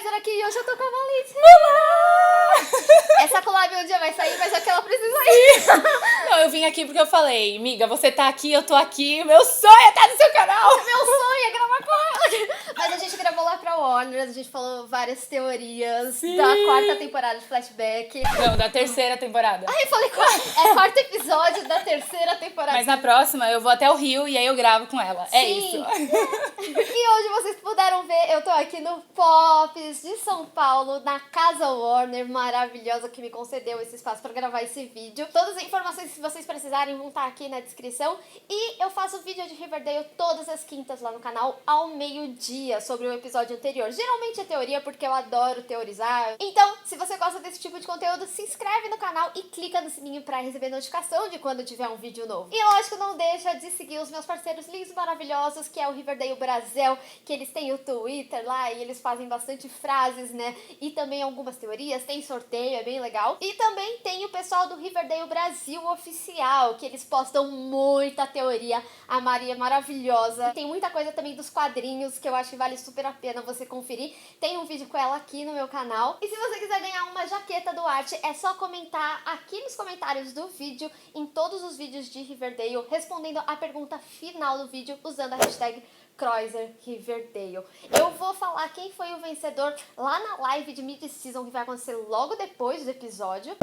Kaiser aqui e hoje eu tô com a Valentina. Olá! Essa collab um dia vai sair, mas é que ela precisa ir. Não, eu vim aqui porque eu falei, amiga, você tá aqui, eu tô aqui, meu sonho é estar no seu canal! Meu sonho é gravar com ela. Mas a gente gravou lá pra Warner, a gente falou várias teorias da quarta temporada de Flashback. Não, da terceira temporada. Ai, eu falei, quarto episódio da terceira temporada. Mas na próxima eu vou até o Rio e aí eu gravo com ela. É Sim. isso. E hoje vocês puderam ver, eu tô aqui no Pops de São Paulo, na Casa Warner, maravilhosa, que me concedeu esse espaço pra gravar esse vídeo. Todas as informações que vocês precisarem vão estar aqui na descrição. E eu faço vídeo de Riverdale todas as quintas lá no canal, ao meio-dia, sobre o episódio anterior. Geralmente é teoria, porque eu adoro teorizar. Então, se você gosta desse tipo de conteúdo, se inscreve no canal e clica no sininho pra receber notificação de quando tiver um vídeo novo. E lógico, não deixa de seguir os meus parceiros lindos e maravilhosos, que é o Riverdale Brasil, que eles têm o Twitter lá e eles fazem bastante frases, né? E também algumas teorias, tem sorteio, é bem legal. E também tem o pessoal do Riverdale Brasil Oficial, que eles postam muita teoria. A Maria é maravilhosa. E tem muita coisa também dos quadrinhos, que eu acho que vale super a pena você conferir. Tem um vídeo com ela aqui no meu canal. E se você quiser ganhar uma jaqueta do Arte, é só comentar aqui nos comentários do vídeo, em todos os vídeos de Riverdale, respondendo a pergunta final do vídeo, usando a hashtag #CroiserRiverdale. Eu vou falar quem foi o vencedor lá na live de mid-season, que vai acontecer logo depois do episódio.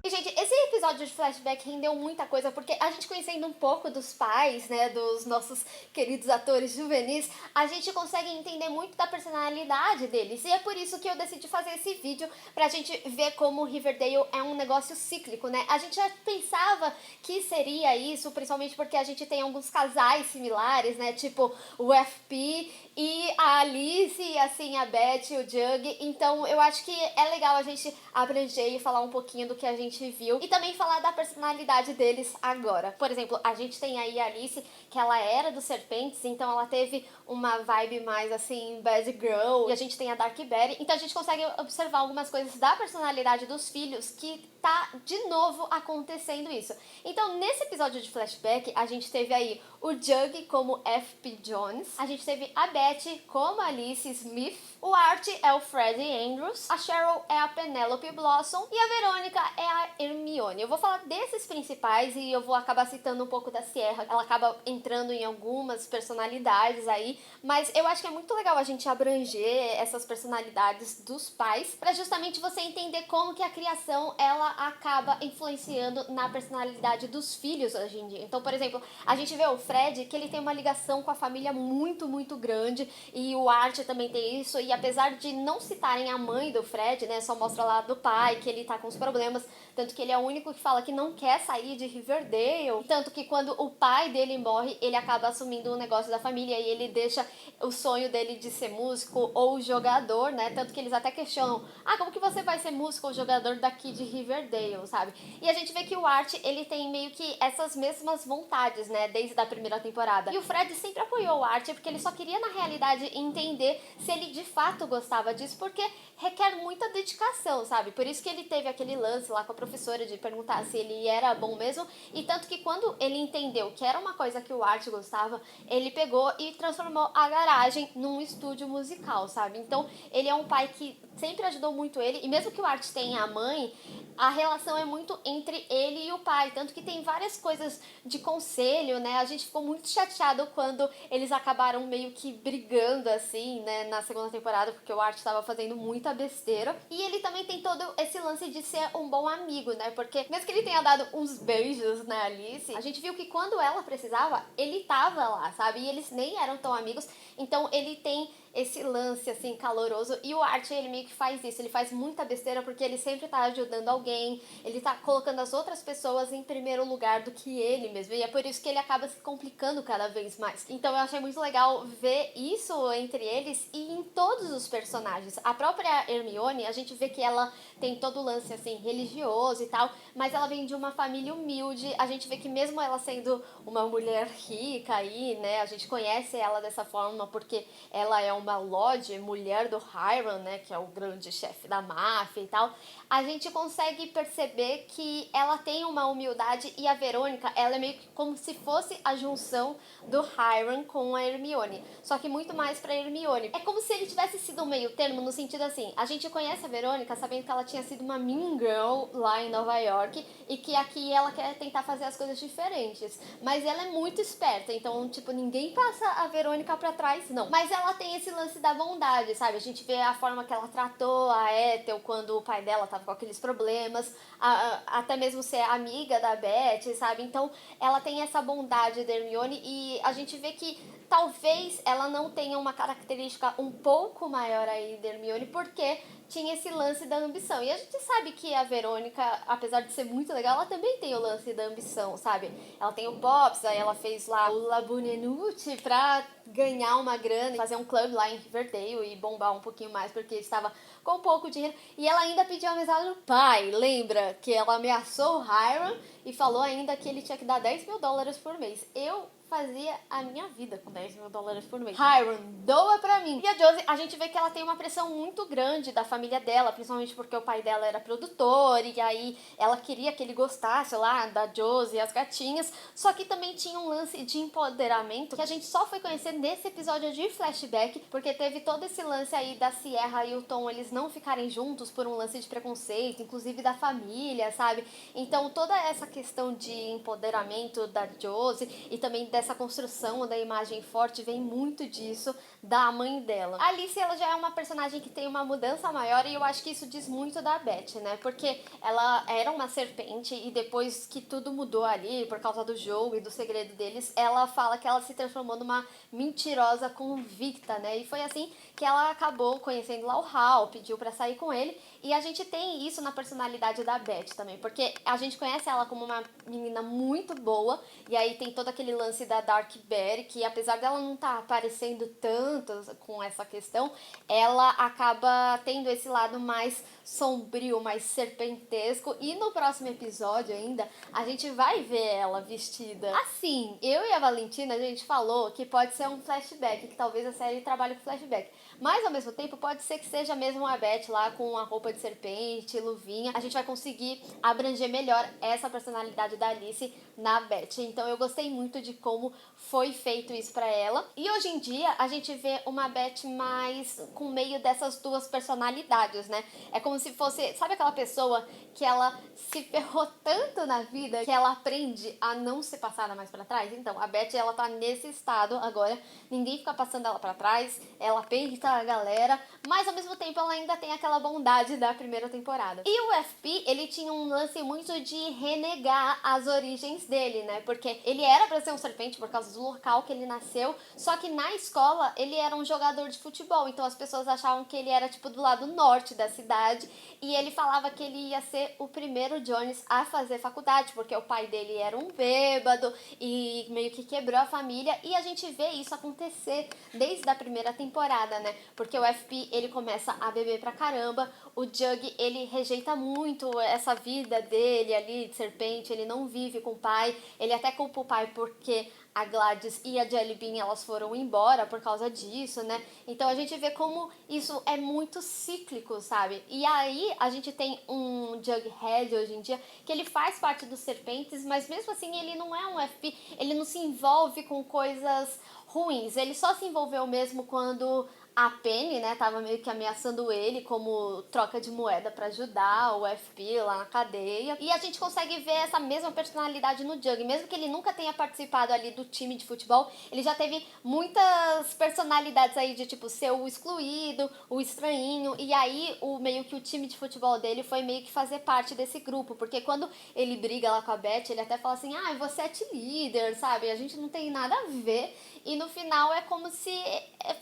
E, gente, esse episódio de Flashback rendeu muita coisa, porque a gente conhecendo um pouco dos pais, né, dos nossos queridos atores juvenis, a gente consegue entender muito da personalidade deles. E é por isso que eu decidi fazer esse vídeo, pra gente ver como Riverdale é um negócio cíclico, né? A gente já pensava que seria isso, principalmente porque a gente tem alguns casais similares, né, tipo o FP e a Alice, e assim a Beth e o Jug. Então eu acho que é legal a gente abranger e falar um pouquinho do que a gente viu e também falar da personalidade deles agora. Por exemplo, a gente tem aí a Alice, que ela era dos Serpentes, então ela teve uma vibe mais assim bad girl, e a gente tem a Dark Betty, então a gente consegue observar algumas coisas da personalidade dos filhos que tá de novo acontecendo isso. Então nesse episódio de Flashback a gente teve aí o Jug como F.P. Jones, a gente teve a Beth como Alice Smith, o Art é o Freddie Andrews, a Cheryl é a Penelope Blossom e a Verônica é a Hermione. Eu vou falar desses principais e eu vou acabar citando um pouco da Sierra, ela acaba entrando em algumas personalidades aí, mas eu acho que é muito legal a gente abranger essas personalidades dos pais pra justamente você entender como que a criação ela acaba influenciando na personalidade dos filhos hoje em dia. Então, por exemplo, a gente vê o Fred, que ele tem uma ligação com a família muito, muito grande, e o Art também tem isso, e apesar de não citarem a mãe do Fred, né, só mostra lá do pai, que ele tá com os problemas, tanto que ele é o único que fala que não quer sair de Riverdale, tanto que quando o pai dele morre, ele acaba assumindo o negócio da família, e ele deixa o sonho dele de ser músico ou jogador, né, tanto que eles até questionam, como que você vai ser músico ou jogador daqui de Riverdale, sabe? E a gente vê que o Art, ele tem meio que essas mesmas vontades, né, desde a primeira temporada. E o Fred sempre apoiou o Art, porque ele só queria, na realidade, entender se ele de fato gostava disso, porque requer muita dedicação, sabe? Por isso que ele teve aquele lance lá com a professora de perguntar se ele era bom mesmo, e tanto que quando ele entendeu que era uma coisa que o Art gostava, ele pegou e transformou a garagem num estúdio musical, sabe? Então, ele é um pai que sempre ajudou muito ele, e mesmo que o Art tenha a mãe, a relação é muito entre ele e o pai, tanto que tem várias coisas de conselho, né? A gente ficou muito chateado quando eles acabaram meio que brigando, assim, né, na segunda temporada, porque o Art estava fazendo muita besteira. E ele também tem todo esse lance de ser um bom amigo, né? Porque mesmo que ele tenha dado uns beijos na Alice, a gente viu que quando ela precisava, ele tava lá, sabe? E eles nem eram tão amigos, então ele tem esse lance, assim, caloroso. E o Art, ele meio que faz isso, ele faz muita besteira porque ele sempre tá ajudando alguém, ele tá colocando as outras pessoas em primeiro lugar do que ele mesmo, e é por isso que ele acaba se complicando cada vez mais. Então eu achei muito legal ver isso entre eles e em todos os personagens. A própria Hermione, a gente vê que ela tem todo o lance, assim, religioso e tal, mas ela vem de uma família humilde. A gente vê que mesmo ela sendo uma mulher rica aí, né, a gente conhece ela dessa forma porque ela é uma Lodge, mulher do Hiram, né, que é o grande chefe da máfia e tal. A gente consegue perceber que ela tem uma humildade e a Verônica, ela é meio que como se fosse a junção do Hiram com a Hermione, só que muito mais pra Hermione. É como se ele tivesse sido um meio termo no sentido assim, a gente conhece a Verônica sabendo que ela tinha sido uma mean girl lá em Nova York e que aqui ela quer tentar fazer as coisas diferentes, mas ela é muito esperta, então tipo, ninguém passa a Verônica pra trás, não. Mas ela tem esse lance da bondade, sabe? A gente vê a forma que ela tratou a Ethel quando o pai dela tava com aqueles problemas, até mesmo ser amiga da Beth, sabe? Então ela tem essa bondade da Hermione e a gente vê que talvez ela não tenha uma característica um pouco maior aí da Hermione porque tinha esse lance da ambição. E a gente sabe que a Verônica, apesar de ser muito legal, ela também tem o lance da ambição, sabe? Ela tem o Pops, aí ela fez lá o Labunenute pra ganhar uma grana, fazer um clube lá em Riverdale e bombar um pouquinho mais porque estava com pouco dinheiro. E ela ainda pediu a mesada do pai, lembra? Que ela ameaçou o Hiram e falou ainda que ele tinha que dar $10.000 por mês. Eu fazia a minha vida com $10.000 por mês. Hiram, doa pra mim. E a Josie, a gente vê que ela tem uma pressão muito grande da família dela, principalmente porque o pai dela era produtor, e aí ela queria que ele gostasse lá da Josie e as gatinhas, só que também tinha um lance de empoderamento que a gente só foi conhecer nesse episódio de flashback, porque teve todo esse lance aí da Sierra e o Tom, eles não ficarem juntos por um lance de preconceito, inclusive da família, sabe? Então toda essa questão de empoderamento da Josie e também dessa construção da imagem forte vem muito disso da mãe dela. A Alice, ela já é uma personagem que tem uma mudança maior e eu acho que isso diz muito da Beth, né? Porque ela era uma serpente e depois que tudo mudou ali por causa do jogo e do segredo deles, ela fala que ela se transformou numa mentirosa convicta, né? E foi assim que ela acabou conhecendo lá o Hal, pediu pra sair com ele, e a gente tem isso na personalidade da Beth também, porque a gente conhece ela como uma menina muito boa, e aí tem todo aquele lance da Dark Betty, que apesar dela não estar aparecendo tanto com essa questão, ela acaba tendo esse lado mais sombrio, mais serpentesco, e no próximo episódio ainda, a gente vai ver ela vestida assim. Eu e a Valentina, a gente falou que pode ser um flashback, que talvez a série trabalhe com flashback, mas ao mesmo tempo pode ser que seja mesmo a Beth lá com a roupa de serpente, luvinha. A gente vai conseguir abranger melhor essa personalidade da Alice na Beth. Então eu gostei muito de como foi feito isso pra ela. E hoje em dia a gente vê uma Beth mais com meio dessas duas personalidades, né? É como se fosse, sabe aquela pessoa que ela se ferrou tanto na vida que ela aprende a não ser passada mais pra trás? Então, a Beth, ela tá nesse estado agora, ninguém fica passando ela pra trás, ela peita a galera, mas ao mesmo tempo ela ainda tem aquela bondade da primeira temporada. E o FP, ele tinha um lance muito de renegar as origens dele, né? Porque ele era pra ser um serpente por causa do local que ele nasceu, só que na escola ele era um jogador de futebol, então as pessoas achavam que ele era tipo do lado norte da cidade, e ele falava que ele ia ser o primeiro Jones a fazer faculdade, porque o pai dele era um bêbado e meio que quebrou a família, e a gente vê isso acontecer desde a primeira temporada, né? Porque o FP, ele começa a beber pra caramba, o Jug, ele rejeita muito essa vida dele ali de serpente, ele não vive com o pai, ele até culpa o pai porque a Gladys e a Jelly Bean, elas foram embora por causa disso, né? Então a gente vê como isso é muito cíclico, sabe? E aí a gente tem um Jughead hoje em dia que ele faz parte dos Serpentes, mas mesmo assim ele não é um FP, ele não se envolve com coisas ruins, ele só se envolveu mesmo quando a Penny, né, tava meio que ameaçando ele como troca de moeda pra ajudar o FP lá na cadeia. E a gente consegue ver essa mesma personalidade no Jug. Mesmo que ele nunca tenha participado ali do time de futebol, ele já teve muitas personalidades aí de, tipo, ser o excluído, o estranhinho. E aí, meio que o time de futebol dele foi meio que fazer parte desse grupo. Porque quando ele briga lá com a Beth, ele até fala assim, você é líder, sabe? A gente não tem nada a ver. E no final é como se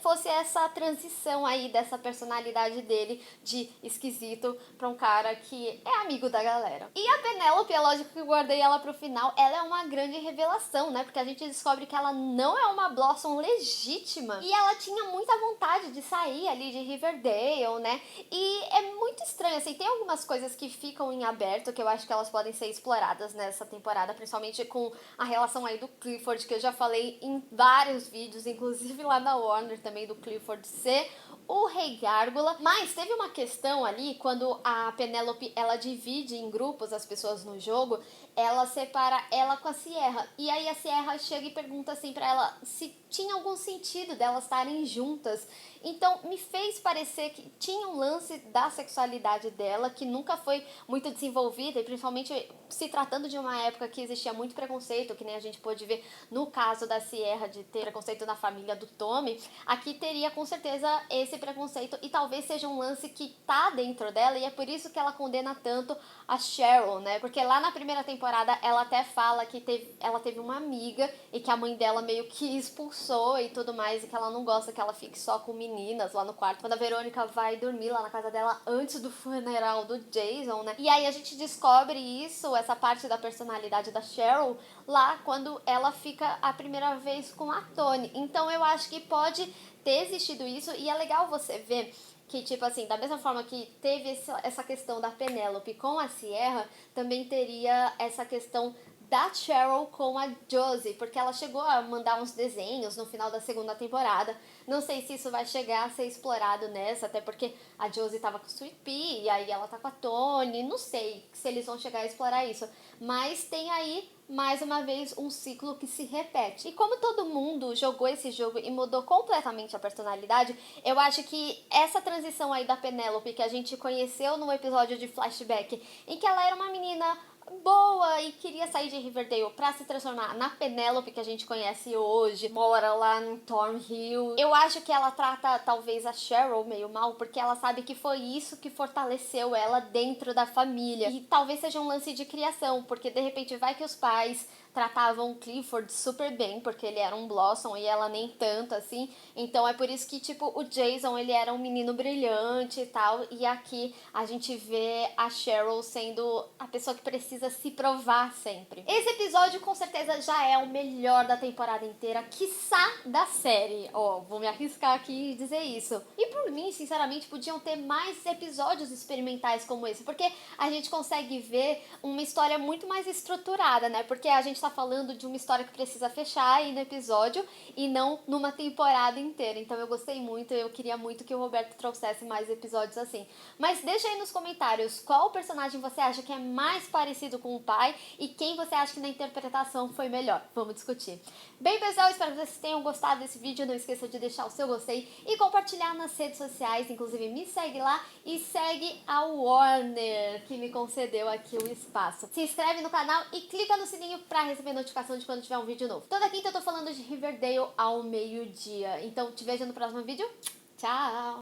fosse essa transição aí dessa personalidade dele de esquisito pra um cara que é amigo da galera. E a Penélope, é lógico que eu guardei ela pro final, ela é uma grande revelação, né? Porque a gente descobre que ela não é uma Blossom legítima. E ela tinha muita vontade de sair ali de Riverdale, né? E é muito estranho, assim, tem algumas coisas que ficam em aberto, que eu acho que elas podem ser exploradas nessa temporada, principalmente com a relação aí do Clifford, que eu já falei em vários vídeos, inclusive lá na Warner também, do Clifford ser o Rei Gárgula. Mas teve uma questão ali, quando a Penélope, ela divide em grupos as pessoas no jogo, ela separa ela com a Sierra. E aí a Sierra chega e pergunta assim pra ela se tinha algum sentido delas estarem juntas. Então me fez parecer que tinha um lance da sexualidade dela que nunca foi muito desenvolvida, e principalmente se tratando de uma época que existia muito preconceito, que nem a gente pôde ver no caso da Sierra de ter preconceito na família do Tommy. Aqui teria com certeza esse preconceito, e talvez seja um lance que tá dentro dela, e é por isso que ela condena tanto a Cheryl, né? Porque lá na primeira temporada ela até fala que ela teve uma amiga e que a mãe dela meio que expulsou e tudo mais, e que ela não gosta que ela fique só com meninas lá no quarto. Quando a Verônica vai dormir lá na casa dela antes do funeral do Jason, né? E aí a gente descobre isso, essa parte da personalidade da Cheryl, lá quando ela fica a primeira vez com a Toni. Então eu acho que pode ter existido isso, e é legal você ver que, tipo assim, da mesma forma que teve essa questão da Penélope com a Sierra, também teria essa questão da Cheryl com a Josie, porque ela chegou a mandar uns desenhos no final da segunda temporada. Não sei se isso vai chegar a ser explorado nessa, até porque a Josie tava com o Sweet Pea, e aí ela tá com a Toni, não sei se eles vão chegar a explorar isso. Mas tem aí, mais uma vez, um ciclo que se repete. E como todo mundo jogou esse jogo e mudou completamente a personalidade, eu acho que essa transição aí da Penélope, que a gente conheceu no episódio de Flashback, em que ela era uma menina boa e queria sair de Riverdale pra se transformar na Penélope que a gente conhece hoje, mora lá em Thornhill. Eu acho que ela trata talvez a Cheryl meio mal, porque ela sabe que foi isso que fortaleceu ela dentro da família. E talvez seja um lance de criação, porque de repente vai que os pais tratavam o Clifford super bem, porque ele era um Blossom e ela nem tanto assim. Então é por isso que, tipo, o Jason, ele era um menino brilhante e tal, e aqui a gente vê a Cheryl sendo a pessoa que precisa se provar sempre. Esse episódio com certeza já é o melhor da temporada inteira, quiçá da série. Ó, vou me arriscar aqui e dizer isso. E por mim, sinceramente, podiam ter mais episódios experimentais como esse, porque a gente consegue ver uma história muito mais estruturada, né? Porque a gente tá falando de uma história que precisa fechar aí no episódio e não numa temporada inteira. Então eu gostei muito, eu queria muito que o Roberto trouxesse mais episódios assim. Mas deixa aí nos comentários qual personagem você acha que é mais parecido com o pai e quem você acha que na interpretação foi melhor. Vamos discutir. Bem, pessoal, espero que vocês tenham gostado desse vídeo. Não esqueça de deixar o seu gostei e compartilhar nas redes sociais. Inclusive, me segue lá e segue a Warner, que me concedeu aqui o espaço. Se inscreve no canal e clica no sininho pra receber notificação de quando tiver um vídeo novo. Toda quinta eu tô falando de Riverdale ao meio-dia. Então, te vejo no próximo vídeo. Tchau!